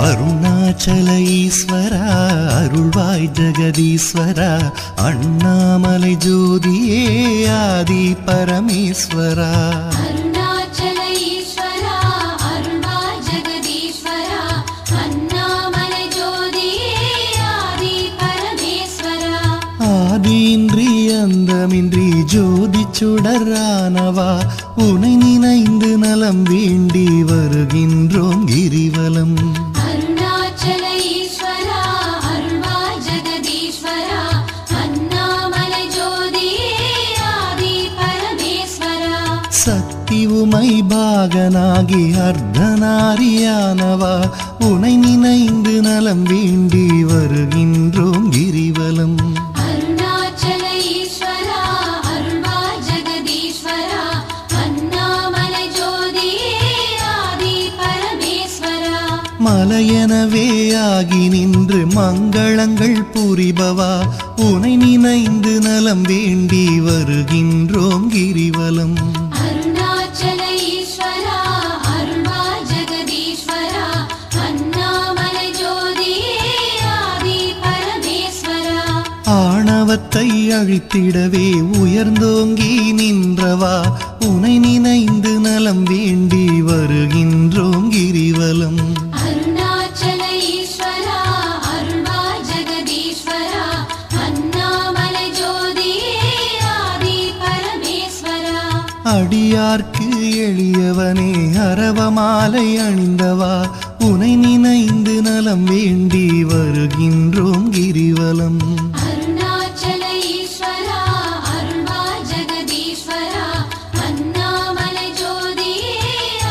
அருணாச்சல ஈஸ்வரா அருள்வாய் ஜெகதீஸ்வரா அண்ணாமலை ஜோதியே ஆதி பரமேஸ்வரா அருணாச்சல ஈஸ்வரா அருள்வாய் ஜெகதீஸ்வரா அண்ணாமலை ஜோதியே ஆதி பரமேஸ்வரா ஆதியின்றி அந்தமின்றி ஜோதி சுடரானவா உனை நினைந்து நலம் வேண்டி வருகின்றோம் கிரிவலம் அருணாச்சல ஈஸ்வரா அருள்வாய் ஜெகதீஸ்வரா அண்ணாமலை ஜோதியே ஆதி பரமேஸ்வரா சக்தி உமை பாகனாகி அர்த்தநாரியானவா உனை நினைந்து நலம் வேண்டி வருகின்றோம் கிரிவலம் அருணாச்சல ஈஸ்வரா அருள்வாய் ஜெகதீஸ்வரா அண்ணாமலை ஜோதியே ஆதி பரமேஸ்வரா மலையெனவே ஆகி நின்று மங்களங்கள் புரிபவா உனை நினைந்து நலம் வேண்டி வருகின்றோம் கிரிவலம் அருணாச்சல ஈஸ்வரா அருள்வாய் ஜெகதீஸ்வரா அண்ணாமலை ஜோதியே ஆதி பரமேஸ்வரா ஆணவத்தை அழித்திடவே உயர்ந்தோங்கி நின்றவா உனை நினைந்து நலம் வேண்டி வருகின்றோம் கிரிவலம் அருணாச்சல ஈஸ்வரா அருள்வாய் ஜெகதீஸ்வரா அண்ணாமலை ஜோதியே ஆதி பரமேஸ்வரா அடியார்க்கு எளியவனே அரவமாலை அணிந்தவா உனை நினைந்து நலம் வேண்டி வருகின்றோம் கிரிவலம் அருணாச்சல ஈஸ்வரா அருள்வாய் ஜெகதீஸ்வரா அண்ணாமலை ஜோதியே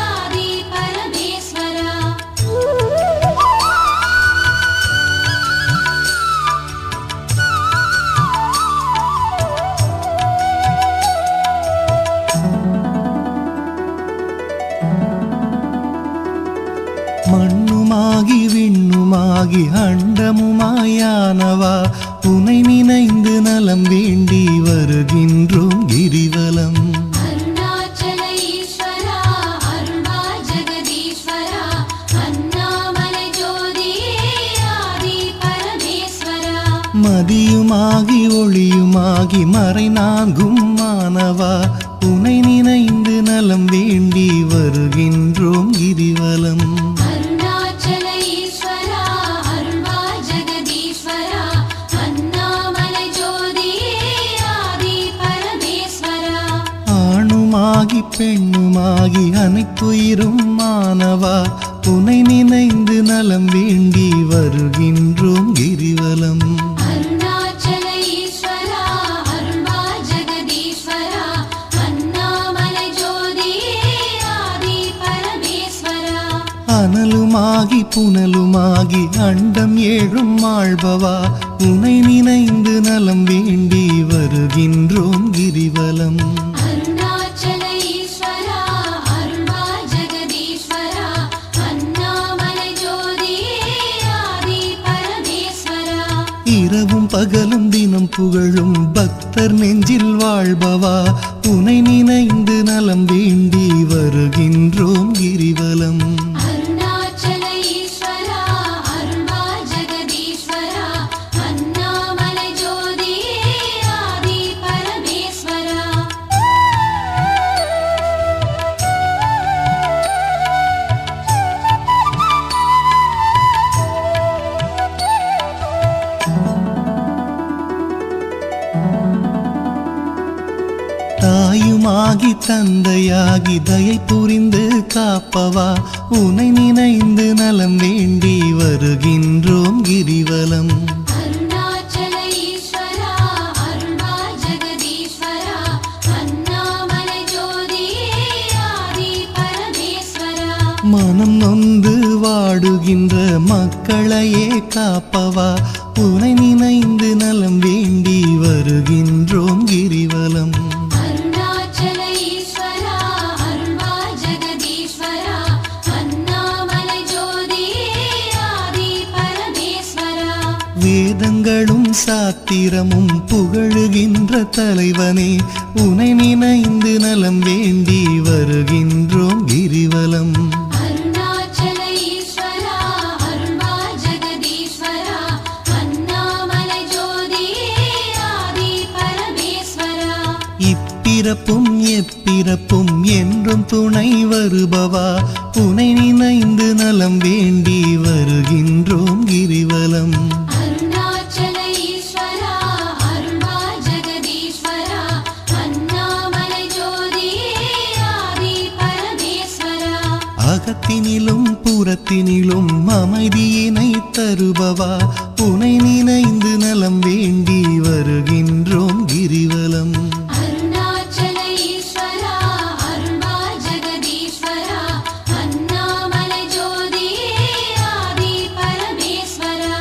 ஆதி பரமேஸ்வரா மண்ணுமாகி விண்ணுமாகி அண்டமுமாயானவா உனை நினைந்து நலம் வேண்டி வருகின்றோம் கிரிவலம் அருணாச்சல ஈஸ்வரா அருள்வாய் ஜெகதீஸ்வரா அண்ணாமலை ஜோதியே ஆதி பரமேஸ்வரா மதியுமாகி ஒளியுமாகி மறைநான்கும் மானவா உனை நினைந்து நலம் வேண்டி வருகின்றோம் கிரிவலம் அருணாச்சல ஈஸ்வரா அருள்வாய் ஜெகதீஸ்வரா அண்ணாமலை ஜோதியே ஆதி பரமேஸ்வரா ஆணுமாகி பெண்ணுமாகி அனைத்துயிரும் மானவா உனை நினைந்து நலம் வேண்டி வருகின்றோம் கிரிவலம் அருணாச்சல ஈஸ்வரா அருள்வாய் ஜெகதீஸ்வரா அண்ணாமலை ஜோதியே ஆதி பரமேஸ்வரா அனலுமாகி புனலுமாகி அண்டம் ஏழும் ஆள்பவா உனை நினைந்து நலம் வேண்டி வருகின்றோம் கிரிவலம் அருணாச்சல ஈஸ்வரா அருள்வாய் ஜெகதீஸ்வரா அண்ணாமலை ஜோதியே ஆதி பரமேஸ்வரா இரவும் பகலும் தினம் புகழும் பக்தர் நெஞ்சில் வாழ்பவா உனை நினைந்து நலம் வேண்டி வருகின்றோம் கிரிவலம் அருணாச்சல ஈஸ்வரா அருள்வாய் ஜெகதீஸ்வரா அண்ணாமலை ஜோதியே ஆதி பரமேஸ்வரா தாயுமாகி தந்தையாகி தயை புரிந்து காப்பவா உனை நினைந்து நலம் வேண்டி வருகின்றோம் கிரிவலம் அருணாச்சல ஈஸ்வரா அருள்வாய் ஜெகதீஸ்வரா அண்ணாமலை ஜோதியே ஆதி பரமேஸ்வரா மனம் நொந்து வாடுகின்ற மக்களையே காப்பவா உனை நினைந்து நலம் வேண்டி வருகின்றோம் கிரிவலம் அருணாச்சல ஈஸ்வரா அருள்வாய் ஜெகதீஸ்வரா அண்ணாமலை ஜோதியே ஆதி பரமேஸ்வரா வேதங்களும் சாத்திரமும் புகழுகின்ற தலைவனே உனை நினைந்து நலம் வேண்டி வருகின்றோம் கிரிவலம் அருணாச்சல ஈஸ்வரா அருள்வாய் இப்பிறப்பும் எப்பிறப்பும் என்றும் துணை வருபவா உனை நினைந்து நலம் வேண்டி வருகின்றோம் கிரிவலம். அருணாச்சல ஈஸ்வரா அருள்வா ஜெகதீஸ்வரா அண்ணாமலை ஜோதியே ஆதி பரமேஸ்வரா. அகத்தினிலும் புறத்தினிலும் அமைதியினை தருபவா உனை நினைந்து நலம் வேண்டி வருகின்றோம் கிரிவலம். அருணாச்சல ஈஸ்வரா அருள்வா ஜெகதீஸ்வரா அண்ணாமலை ஜோதியே ஆதி பரமேஸ்வரா.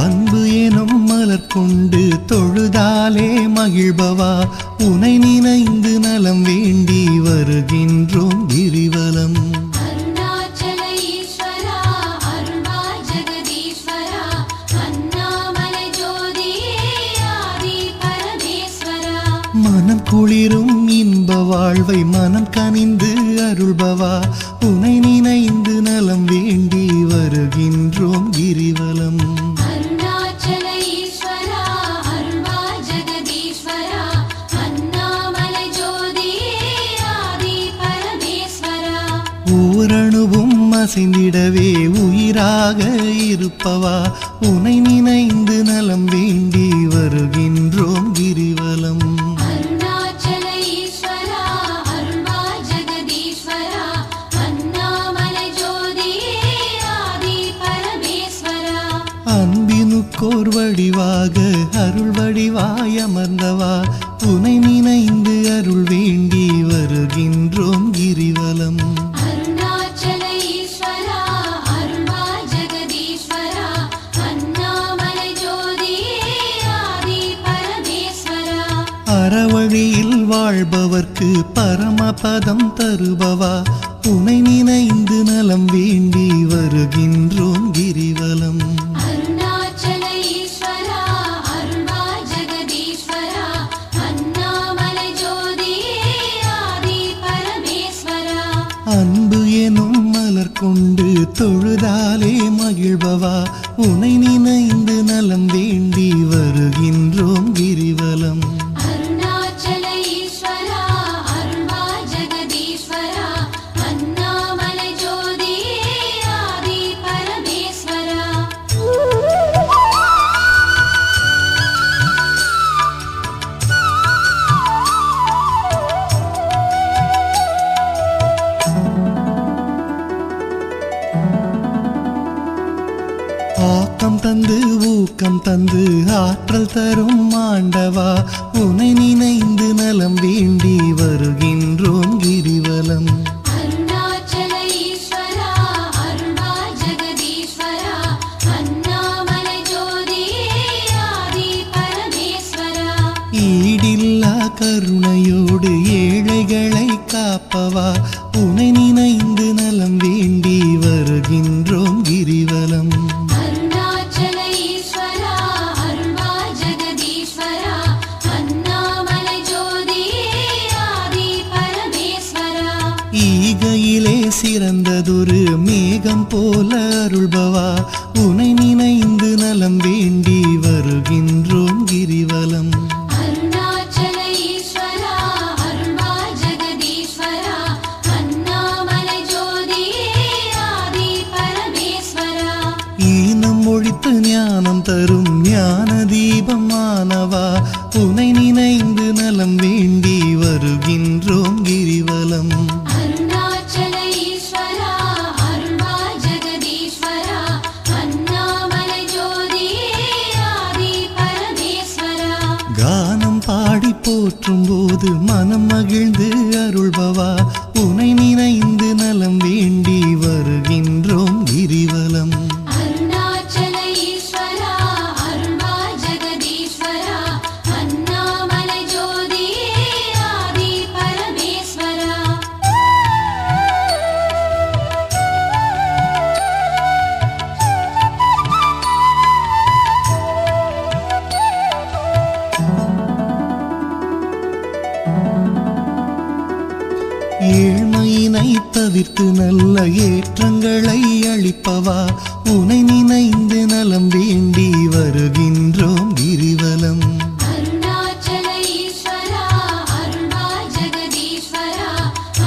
அன்பு எனும் மலர் கொண்டு தொழுதாலே மகிழ்பவா உனை நினைந்து நலம் வேண்டி வருகின்றோம் கிரிவலம். அருணாச்சல ஈஸ்வரா அருள்வா ஜெகதீஸ்வரா அண்ணாமலை ஜோதியே ஆதி பரமேஸ்வரா. மனம் குளிரும் இன்ப வாழ்வை மனம் கனிந்து அருள்பவா உனை நினைந்து நலம் வேண்டி வருகின்றோம் கிரிவலம். அருணாச்சல ஈஸ்வரா அருள்வா ஜெகதீஸ்வரா அண்ணாமலை ஜோதியே ஆதி பரமேஸ்வரா. ஓரணுவும் அசைந்திடவே உயிராக இருப்பவா உனை நினைந்து நலம் வேண்டி வருகின்றோம் கிரிவலம். அருணாச்சல ஈஸ்வரா அருள்வா ஜெகதீஸ்வரா அண்ணாமலை ஜோதியே ஆதி பரமேஸ்வரா. அன்பினுக்கோர் வடிவாக அருள் வடிவாய் அமர்ந்தவா உனை நினைந்து அருள் வேண்டி வருகின்றோம் கிரிவலம். அருணாச்சல ஈஸ்வரா அருள்வா ஜெகதீஸ்வரா அண்ணாமலை ஜோதியே ஆதி பரமேஸ்வரா. அறவழியில் வாழ்பவர்க்கு பரமபதம் தருபவா உனை நினைந்து நலம் வேண்டி வருகின்றோம் கிரிவலம். அருணாச்சல ஈஸ்வரா அருள்வா ஜெகதீஸ்வரா அண்ணாமலை ஜோதியே ஆதி பரமேஸ்வரா. அன்பு எனும் மலர் கொண்டு தொழுதாலே மகிழ்பவா உனை நினைந்து நலம் வேண்டி வருகின்றோம் கிரிவலம். அருணாச்சல ஈஸ்வரா அருள்வா ஜெகதீஸ்வரா அண்ணாமலை ஜோதியே ஆதி பரமேஸ்வரா. ஆக்கம் தந்து ஊக்கம் தந்து ஆற்றல் தரும் ஆண்டவா உனை நினைந்து நலம் வேண்டி வருகின்றோம் கிரிவலம். அருணாச்சல ஈஸ்வரா அருள்வா ஜெகதீஸ்வரா அண்ணாமலை ஜோதியே ஆதி பரமேஸ்வரா. ஈடில்லா கருணையோடு ஏழைகளை காப்பவா உனை நினைந்து நலம் வேண்டி வருகின்றோம் கிரிவலம். அருணாச்சல ஈஸ்வரா அருள்வா ஜெகதீஸ்வரா அண்ணாமலை ஜோதியே ஆதி பரமேஸ்வரா. ஈகையிலே சிறந்ததொரு மேகம் போல அருள்பவா உனை நினைந்து நலம் வேண்டி வருகின்றோம் கிரிவலம். அருணாச்சல ஈஸ்வரா அருள்வா ஜெகதீஸ்வரா அண்ணாமலை ஜோதியே ஆதி பரமேஸ்வரா. ஈனம் ஒழித்து ஞானம் தரும் ஞான தீபமானவா உனை நினைந்து நலம் வேண்டி வருகின்றோம் கிரிவலம். அருணாச்சல ஈஸ்வரா அருள்வா ஜெகதீஸ்வரா அண்ணாமலை ஜோதியே ஆதி பரமேஸ்வரா. கானம் பாடி போற்றும் போது மனம் மகிழ்ந்து அருள்பவா உனை நினைந்து நலம் வேண்டி வருகின்றோம் கிரிவலம். அருணாச்சல ஈஸ்வரா அருள்வா ஜெகதீஸ்வரா அண்ணாமலை ஜோதியே ஆதி பரமேஸ்வரா. தவிர்த்து நல்ல ஏற்றங்களை அளிப்பவா உனை நினைந்து நலம் வேண்டி வருகின்றோம் கிரிவலம். அருணாச்சல ஈஸ்வரா அருள்வாய் ஜெகதீஸ்வரா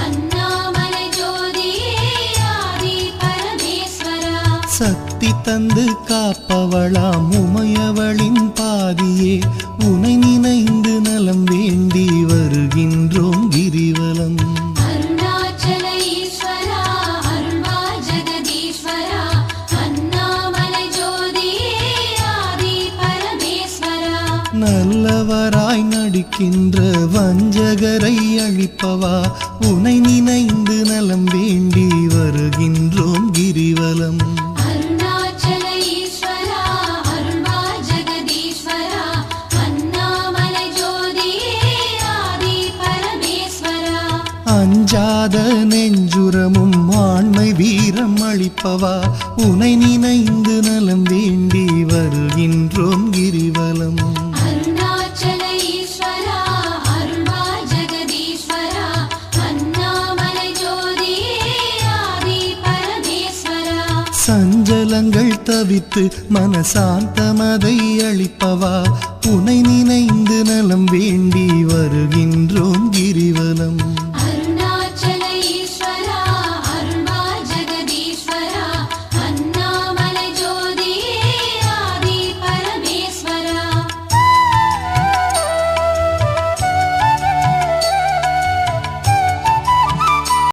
அண்ணாமலை ஜோதியே ஆதி பரமேஸ்வரா. சக்தி தந்து காப்பவளாம் உமையவளின் பாதியே உனை நினைந்து நலம் வேண்டி வருகின்றோம் கிரிவலம். அருணாச்சல ஈஸ்வரா அருள்வாய் ஜெகதீஸ்வரா அண்ணாமலை ஜோதியே ஆதி பரமேஸ்வரா. நல்லவராய் நடிக்கின்ற வஞ்சகரை அழிப்பவா உனை நினைந்து நலம் வேண்டி வருகின்றோம் கிரிவலம். அருணாச்சல ஈஸ்வரா அருள்வாய் ஜெகதீஸ்வரா அண்ணாமலை ஜோதியே ஆதி பரமேஸ்வரா. அஞ்சாத நெஞ்சுரமும் ஆண்மை வீரம் அளிப்பவா உனை நினைந்து நலம் வேண்டி வருகின்றோம் கிரிவலம். அருணாச்சல ஈஸ்வரா அருள்வாய் ஜெகதீஸ்வரா அண்ணாமலை ஜோதியே ஆதி பரமேஸ்வரா. சஞ்சலங்கள் தவித்து மனசாந்தமதை அளிப்பவா உனை நினைந்து நலம் வேண்டி வருகின்றோம் கிரிவலம்.